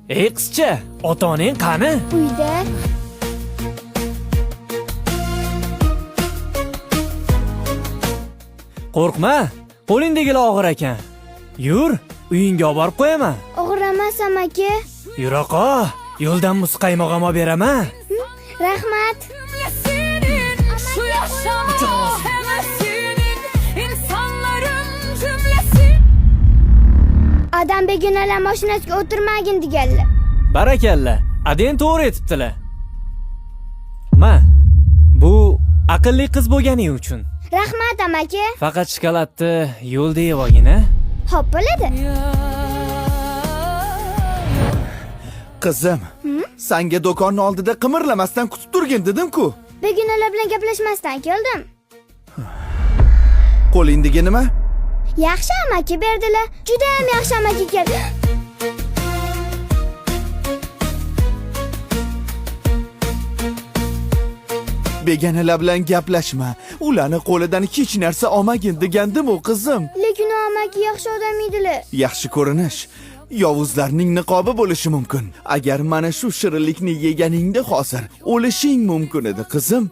Ey qizcha, ota-onang qani? Uyda. Qo'rqma, qo'lingdagilar og'ir ekan. Yur, uyingga olib borib qo'yaman. Og'ir emas amaki. Yuraqa, yo'ldan muzqaymoq olib beraman. Rahmat. Şu yaşama hevesinin insanların cümlesi. Adam begonalar mashinasiga o'tirmagin deganlar. Barakalla, aden to'g'ri aytibdilar. Ma, bu aqlli qiz bo'lganing uchun. Rahmat amaki. Faqat shokoladni yo'lda yeb olgin, a? Xo'p bo'ladi. Qizim, senga do'konni oldida qimirlamasdan kutib turgin dedim-ku. Begonalar bilan gaplashmasdan keldim. Qo'lingdagi nima? Yaxshi amaki berdilar. Juda ham yaxshi amaki keldi. Begonalar bilan gaplashma. Ularni qo'lidan hech narsa olmagin degandim-u qizim. Lekin u amaki yaxshi odam edilar. Yaxshi ko'rinish yovuzlarning niqobi bo'lishi mumkin. Agar mana shu shirinlikni yeganingda hozir o'lishing mumkin edi qizim.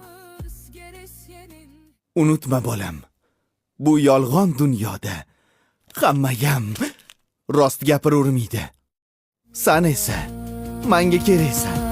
Unutma bolam. Bu yolg'on dunyoda hammagam rost gapiravermaydi. Sen esa menga keraksan.